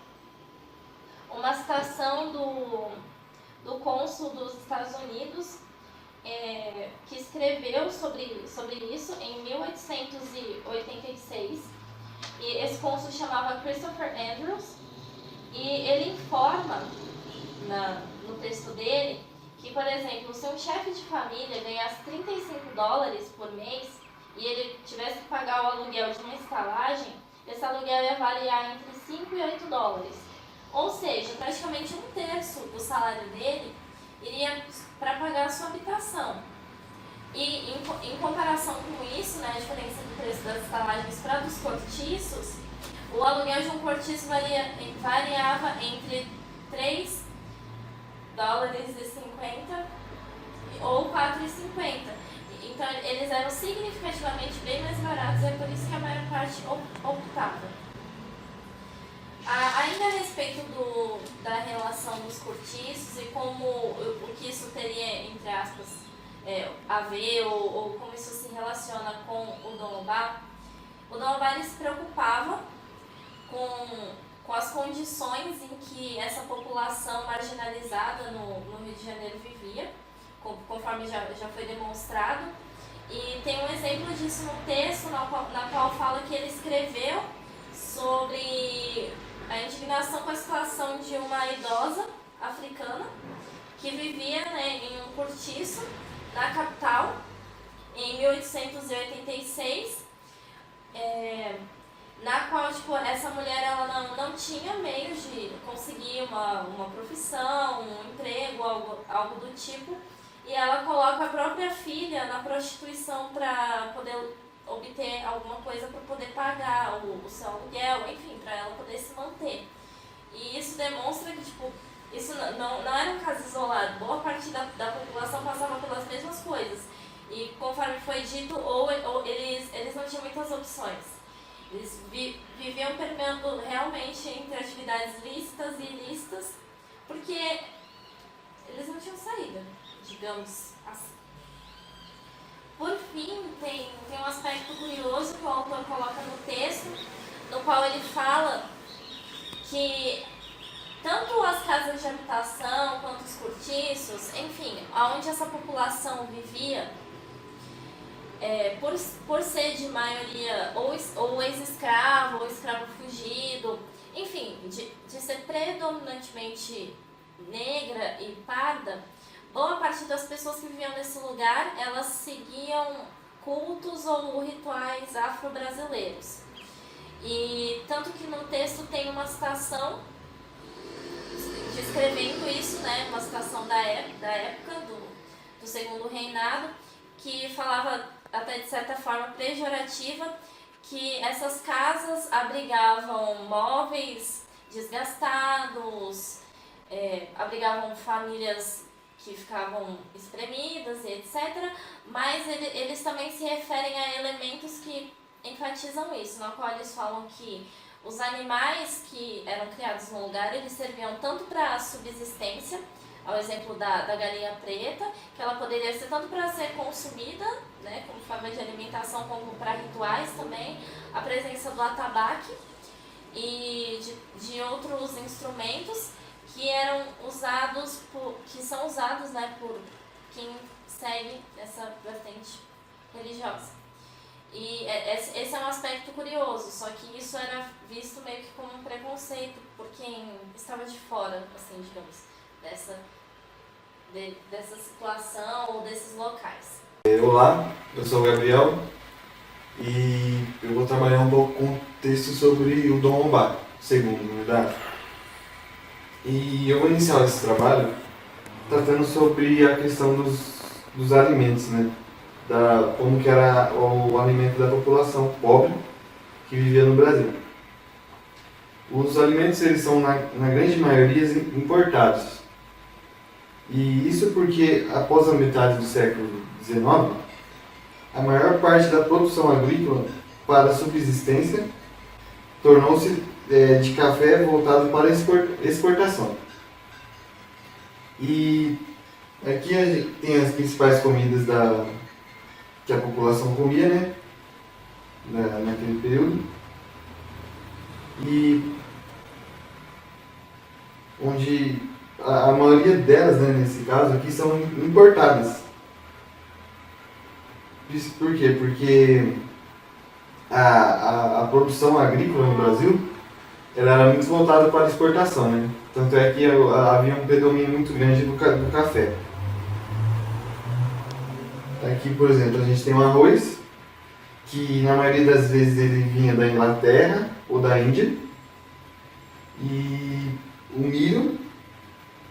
uma citação do cônsul dos Estados Unidos, que escreveu sobre isso em 1886, e esse cônsul chamava Christopher Andrews, e ele informa no texto dele que, por exemplo, se um chefe de família ganhasse $35 por mês e ele tivesse que pagar o aluguel de uma estalagem, esse aluguel ia variar entre $5 e $8. Ou seja, praticamente 1/3 do salário dele iria para pagar a sua habitação. E em comparação com isso, né, a diferença do preço das estalagens para dos cortiços, o aluguel de um cortiço variava entre 3 $4,50 ou $4,50. Então eles eram significativamente bem mais baratos, é por isso que a maior parte optava. Ainda a respeito da relação dos cortiços e como o que isso teria, entre aspas, a ver ou como isso se relaciona com o Dom Obá ele se preocupava com as condições em que essa população marginalizada no Rio de Janeiro vivia, conforme já foi demonstrado. E tem um exemplo disso no texto, na qual fala que ele escreveu sobre a indignação com a situação de uma idosa africana que vivia, né, em um cortiço na capital em 1886, na qual essa mulher ela não tinha meios de conseguir uma profissão, um emprego, algo do tipo, e ela coloca a própria filha na prostituição para poder obter alguma coisa para poder pagar o seu aluguel, enfim, para ela poder se manter. E isso demonstra que isso não era um caso isolado, boa parte da população passava pelas mesmas coisas. E conforme foi dito, eles não tinham muitas opções. Eles viviam permeando realmente entre atividades lícitas e ilícitas, porque eles não tinham saída, digamos assim. Por fim, tem um aspecto curioso que o autor coloca no texto, no qual ele fala que tanto as casas de habitação quanto os cortiços, enfim, onde essa população vivia, por ser de maioria ou ex-escravo ou escravo fugido, enfim, de ser predominantemente negra e parda, boa parte das pessoas que viviam nesse lugar, elas seguiam cultos ou rituais afro-brasileiros. E tanto que no texto tem uma citação descrevendo isso, né, uma citação da época do Segundo Reinado, que falava até de certa forma pejorativa que essas casas abrigavam móveis desgastados, abrigavam famílias que ficavam espremidas e etc. Mas eles também se referem a elementos que enfatizam isso, no qual eles falam que os animais que eram criados no lugar, eles serviam tanto para subsistência, ao exemplo da galinha preta, que ela poderia ser tanto para ser consumida, né, como forma de alimentação, como para rituais também, a presença do atabaque e de outros instrumentos que eram usados que são usados, né, por quem segue essa vertente religiosa. E esse é um aspecto curioso, só que isso era visto meio que como um preconceito por quem estava de fora, assim, digamos, dessa situação ou desses locais. Olá, eu sou o Gabriel e eu vou trabalhar um pouco com o texto sobre o Dom Obá II, na verdade. E eu vou iniciar esse trabalho tratando sobre a questão dos alimentos, né? Como que era o alimento da população pobre que vivia no Brasil. Os alimentos, eles são, na grande maioria, importados. E isso porque, após a metade do século XIX, a maior parte da produção agrícola para a subsistência tornou-se de café voltado para exportação. E aqui a gente tem as principais comidas que a população comia, né, naquele período, e onde a maioria delas, né, nesse caso aqui, são importadas. Isso por quê? Porque a produção agrícola no Brasil ela era muito voltada para a exportação, né? Tanto é que havia um predomínio muito grande do café. Aqui, por exemplo, a gente tem o arroz, que na maioria das vezes ele vinha da Inglaterra ou da Índia, e o milho,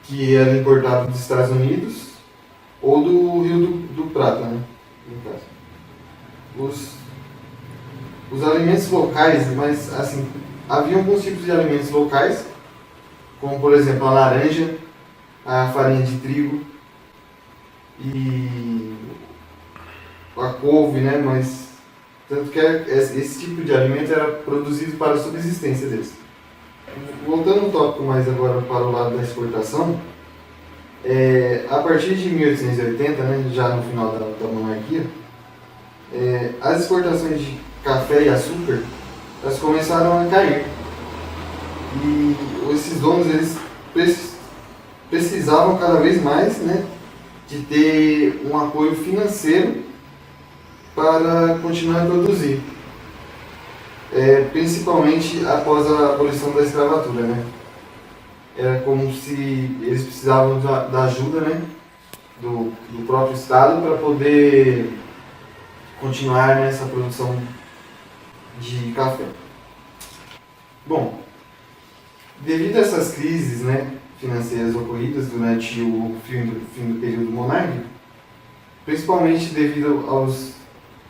que era importado dos Estados Unidos ou do Rio do Prata, né? No caso. Os alimentos locais, mas assim, havia alguns tipos de alimentos locais, como por exemplo a laranja, a farinha de trigo e a couve, né? Mas tanto que esse tipo de alimento era produzido para a subsistência deles. Voltando um tópico mais agora para o lado da exportação, a partir de 1880, né, já no final da monarquia, as exportações de café e açúcar elas começaram a cair. E esses donos eles precisavam cada vez mais, né, de ter um apoio financeiro para continuar a produzir. Principalmente após a abolição da escravatura, né? Era como se eles precisavam da ajuda, né, do próprio Estado para poder continuar nessa produção de café. Bom, devido a essas crises, né, financeiras ocorridas durante o fim do período monárquico, principalmente devido aos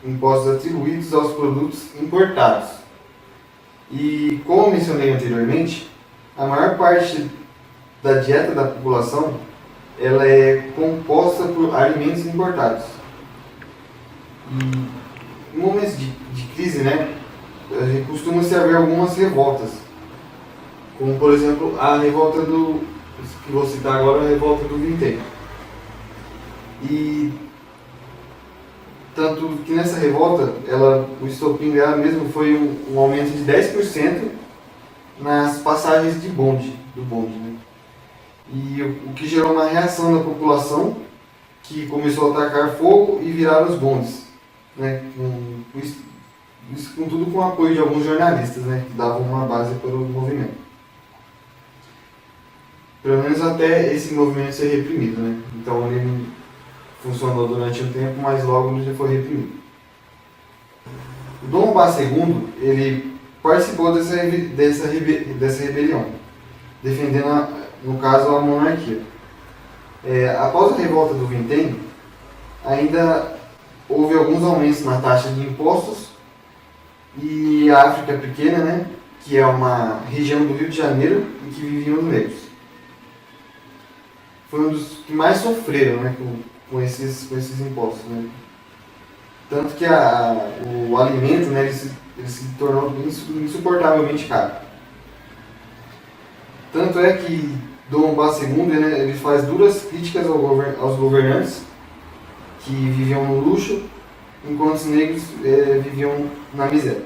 impostos atribuídos aos produtos importados. E, como mencionei anteriormente, a maior parte da dieta da população ela é composta por alimentos importados. E em momentos de crise, né, costuma-se haver algumas revoltas, como por exemplo a revolta que vou citar agora, a revolta do Vintém. E tanto que nessa revolta, o estopim dela mesmo foi um aumento de 10% nas passagens do bonde, né? E o que gerou uma reação da população, que começou a atacar fogo e virar os bondes, né? Isso contudo com o apoio de alguns jornalistas, né, que davam uma base para o movimento. Pelo menos até esse movimento ser reprimido, né? Então ele funcionou durante um tempo, mas logo ele foi reprimido. O Dom Obá II, ele participou dessa rebelião, defendendo, no caso, a monarquia. Após a revolta do Vintém, ainda houve alguns aumentos na taxa de impostos e a África Pequena, né, que é uma região do Rio de Janeiro em que viviam os negros. Foi um dos que mais sofreram, né, com esses impostos, né? Tanto que o alimento, né, ele se tornou insuportavelmente caro. Tanto é que Dom Obá II, né, ele faz duras críticas aos governantes que viviam no luxo, enquanto os negros viviam na miséria.